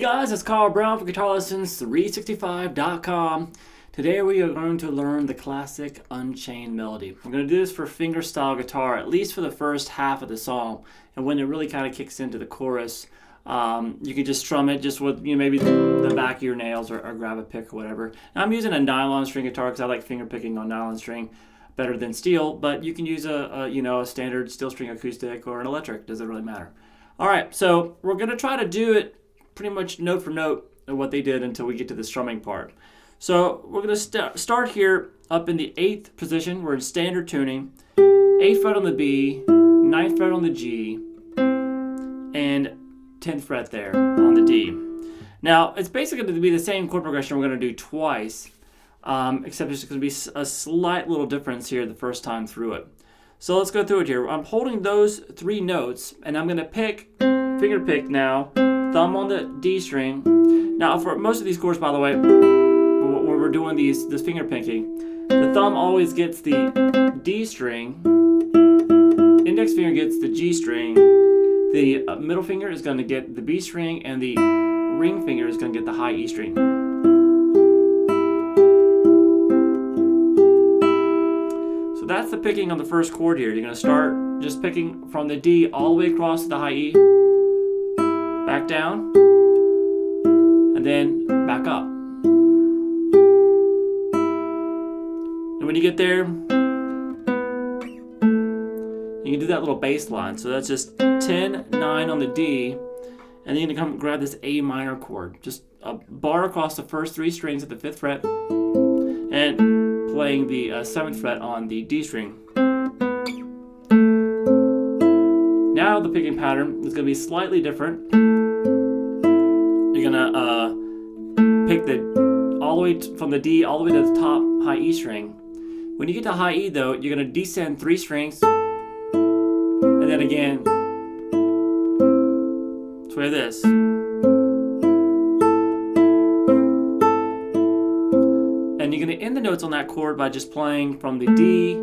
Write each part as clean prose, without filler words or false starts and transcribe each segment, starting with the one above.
guys, it's Carl Brown for GuitarLessons365.com. Today we are going to learn the classic Unchained Melody. We're going to do this for fingerstyle guitar, at least for the first half of the song. And when it really kind of kicks into the chorus, you can just strum it just with maybe the back of your nails or grab a pick or whatever. Now, I'm using a nylon string guitar because I like finger picking on nylon string better than steel, but you can use a standard steel string acoustic or an electric. Doesn't really matter. All right, so we're going to try to do it pretty much note for note of what they did until we get to the strumming part. So we're going to start here up in the 8th position. We're in standard tuning. 8th fret on the B, 9th fret on the G, and 10th fret there on the D. Now, it's basically going to be the same chord progression we're going to do twice, except there's going to be a slight little difference here the first time through it. So let's go through it here. I'm holding those 3 notes, and I'm going to finger pick now, thumb on the D string. Now, for most of these chords, by the way, when we're doing this finger picking, the thumb always gets the D string, index finger gets the G string, the middle finger is going to get the B string, and the ring finger is going to get the high E string. So that's the picking on the first chord here. You're going to start just picking from the D all the way across to the high E, back down, and then back up. And when you get there, you can do that little bass line. So that's just 10, 9 on the D, and then you're going to come grab this A minor chord. Just a bar across the first 3 strings at the 5th fret, and playing the 7th fret on the D string. Now the picking pattern is going to be slightly different. You're going to pick all the way from the D all the way to the top high E string. When you get to high E though, you're going to descend 3 strings, and then again, play this. And you're going to end the notes on that chord by just playing from the D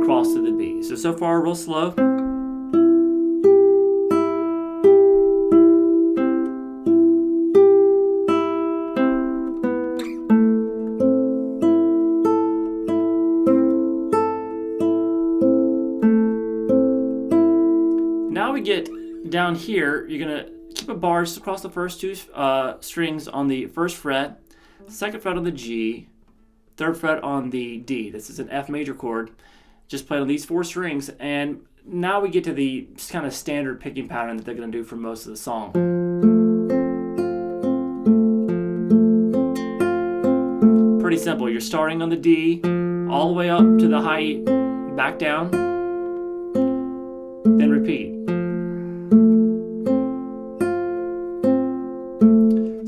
across to the B. So far, real slow. Now we get down here, you're going to keep a bar just across the first 2 strings on the 1st fret, 2nd fret on the G, 3rd fret on the D. This is an F major chord. Just played on these 4 strings, and now we get to the kind of standard picking pattern that they're going to do for most of the song. Pretty simple. You're starting on the D, all the way up to the high E, back down, then repeat.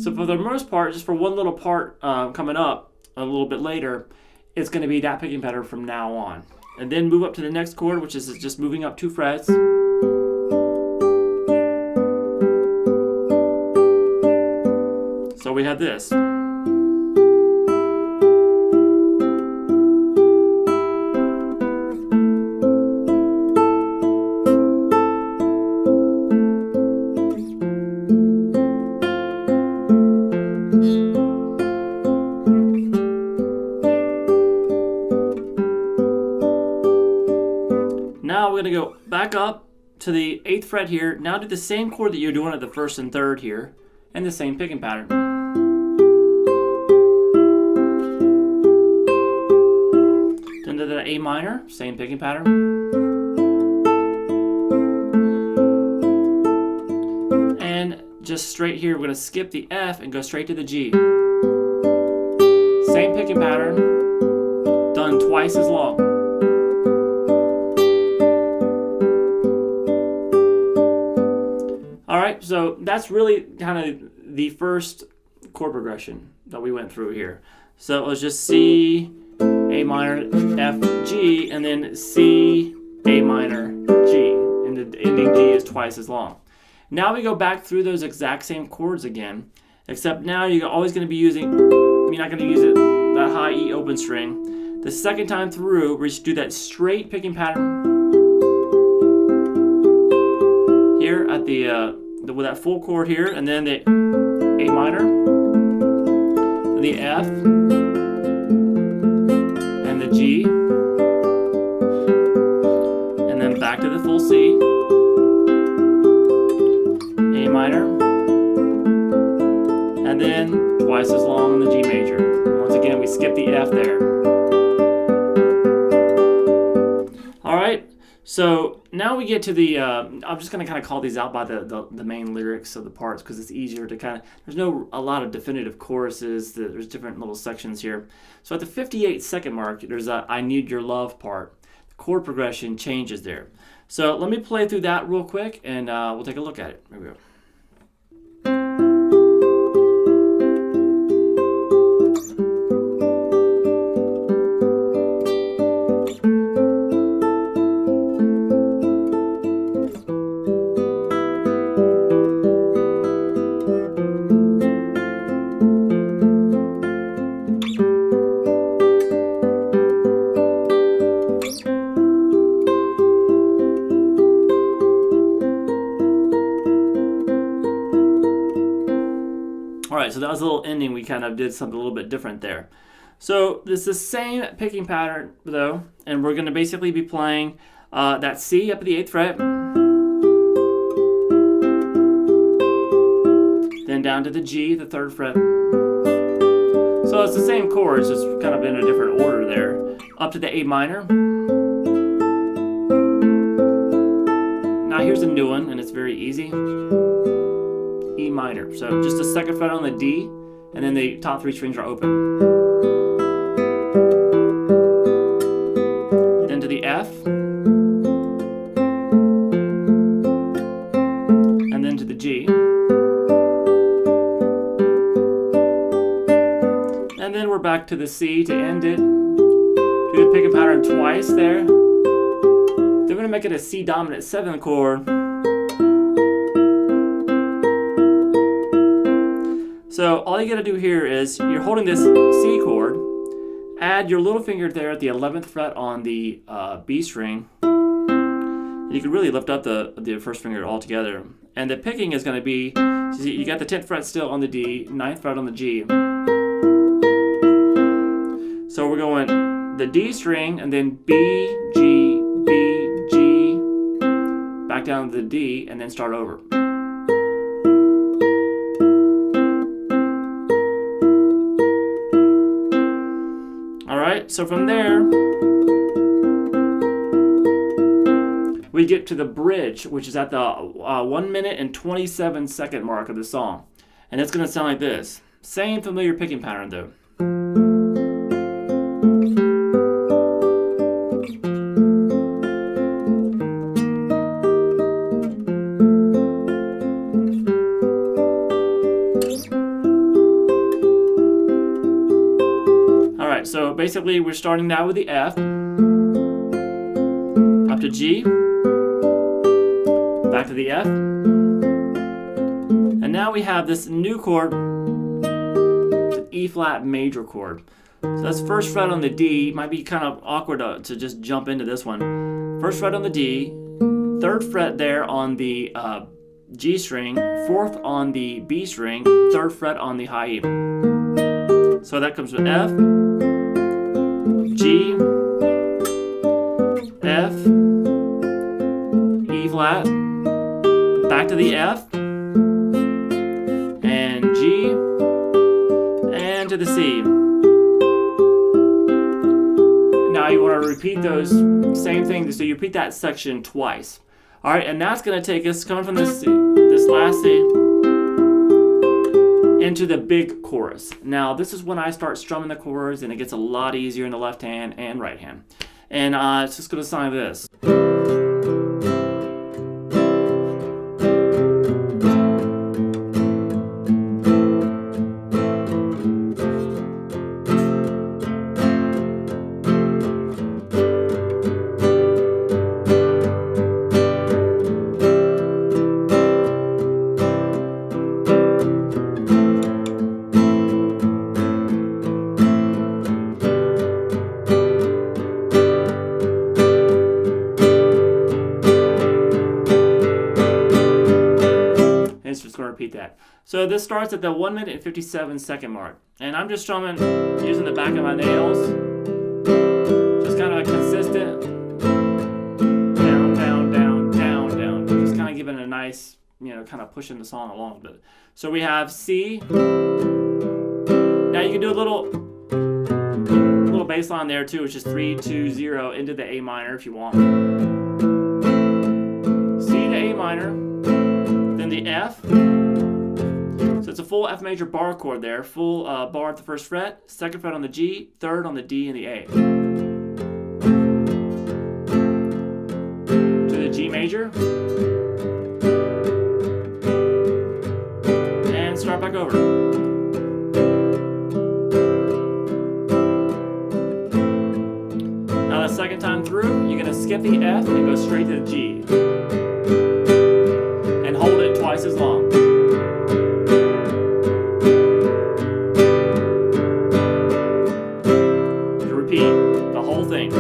So for the most part, just for one little part coming up a little bit later, it's going to be that picking pattern from now on. And then move up to the next chord, which is just moving up 2 frets. So we have this. Now we're going to go back up to the 8th fret here. Now do the same chord that you're doing at the 1st and 3rd here, and the same picking pattern. Then to the A minor, same picking pattern. And just straight here, we're going to skip the F and go straight to the G. Same picking pattern, done twice as long. Alright, so that's really kind of the first chord progression that we went through here. So it was just C, A minor, F, G, and then C, A minor, G. And the ending G is twice as long. Now we go back through those exact same chords again, except now you're always going to be using, you're not going to use that high E open string. The second time through, we just do that straight picking pattern here at the with that full chord here, and then the A minor, the F, and the G, and then back to the full C, A minor, and then twice as long on the G major. Once again, we skip the F there. All right, so now we get to the, I'm just going to kind of call these out by the main lyrics of the parts because it's easier to kind of, there's a lot of definitive choruses, there's different little sections here. So at the 58-second mark, there's a I Need Your Love part. The chord progression changes there. So let me play through that real quick and we'll take a look at it. Here we go. Alright, so that was a little ending. We kind of did something a little bit different there. So this is the same picking pattern though, and we're going to basically be playing that C up at the 8th fret, then down to the G, the 3rd fret. So it's the same chords, just kind of in a different order there. Up to the A minor. Now here's a new one, and it's very easy. E minor. So just a 2nd fret on the D, and then the top 3 strings are open. Then to the F, and then to the G, and then we're back to the C to end it. Do the picking pattern twice there. Then we're going to make it a C dominant 7th chord. So all you got to do here is you're holding this C chord, add your little finger there at the 11th fret on the B string. You can really lift up the 1st finger all together. And the picking is going to be, you got the 10th fret still on the D, 9th fret on the G. So we're going the D string and then B, G, B, G, back down to the D, and then start over. Alright, so from there, we get to the bridge, which is at the 1 minute and 27-second mark of the song. And it's going to sound like this. Same familiar picking pattern though. Alright, so basically we're starting now with the F, up to G, back to the F, and now we have this new chord, the E flat major chord. So that's 1st fret on the D. Might be kind of awkward to just jump into this one. 1st fret on the D, 3rd fret there on the G string, 4th on the B string, 3rd fret on the high E. So that comes with F, G, F, E flat, back to the F, and G, and to the C. Now you want to repeat those same things, so you repeat that section twice. Alright, and that's going to take us, coming from this last C, into the big chorus. Now this is when I start strumming the chords and it gets a lot easier in the left hand and right hand. And it's just going to sound like this. this starts at the 1 minute and 57 second mark. And I'm just strumming using the back of my nails. Just kind of a consistent down, down, down, down, down. Just kind of giving a nice, kind of pushing the song along a bit. So we have C. Now you can do a little bass line there too, which is 3, 2, 0 into the A minor if you want. C to A minor, then the F. So it's a full F major bar chord there, full bar at the first fret, second fret on the G, third on the D and the A. To the G major. And start back over. Now the second time through, you're going to skip the F and go straight to the G. And hold it twice as long. The whole thing.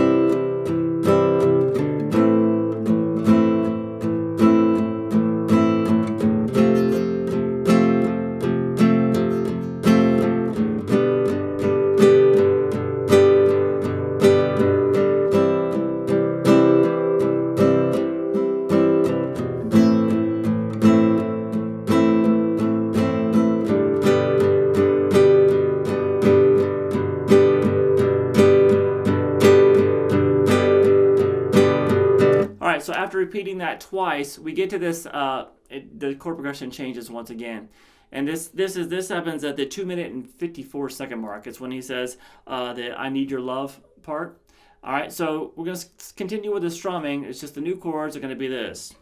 So after repeating that twice, we get to this, the chord progression changes once again. And this happens at the 2 minute and 54 second mark. It's when he says the I need your love part. All right, so we're going to continue with the strumming. It's just the new chords are going to be this.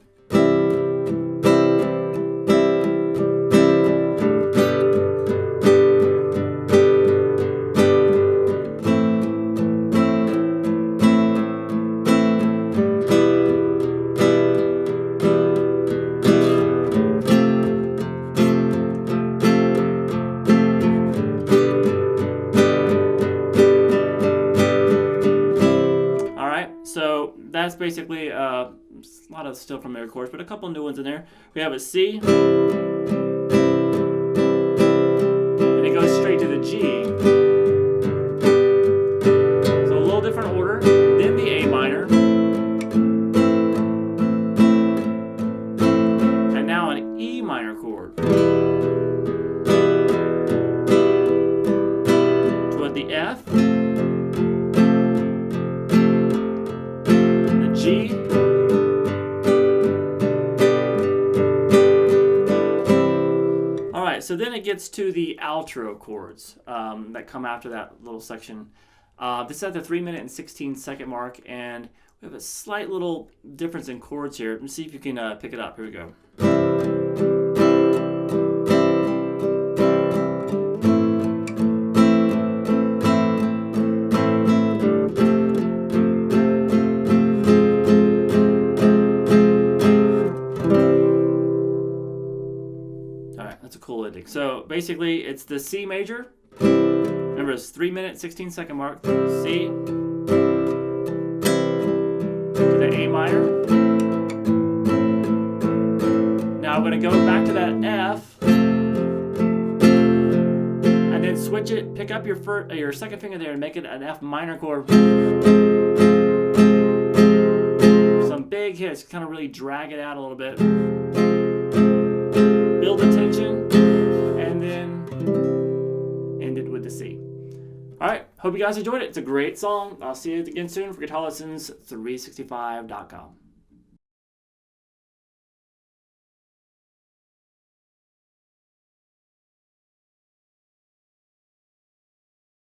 So that's basically a lot of still familiar chords, but a couple new ones in there. We have a C, and it goes straight to the G. So a little different order, then the A minor, and now an E minor chord. Toward the F, G, all right, so then it gets to the outro chords that come after that little section. This is at the 3 minute and 16 second mark, and we have a slight little difference in chords here. Let's see if you can pick it up. Here we go. That's a cool ending. So basically, it's the C major. Remember, it's 3 minute, 16 second mark. C to the A minor. Now I'm going to go back to that F, and then switch it. Pick up your second finger there and make it an F minor chord. Some big hits. Kind of really drag it out a little bit. Build the tension, and then end it with the C. All right, hope you guys enjoyed it. It's a great song. I'll see you again soon for GuitarLessons365.com.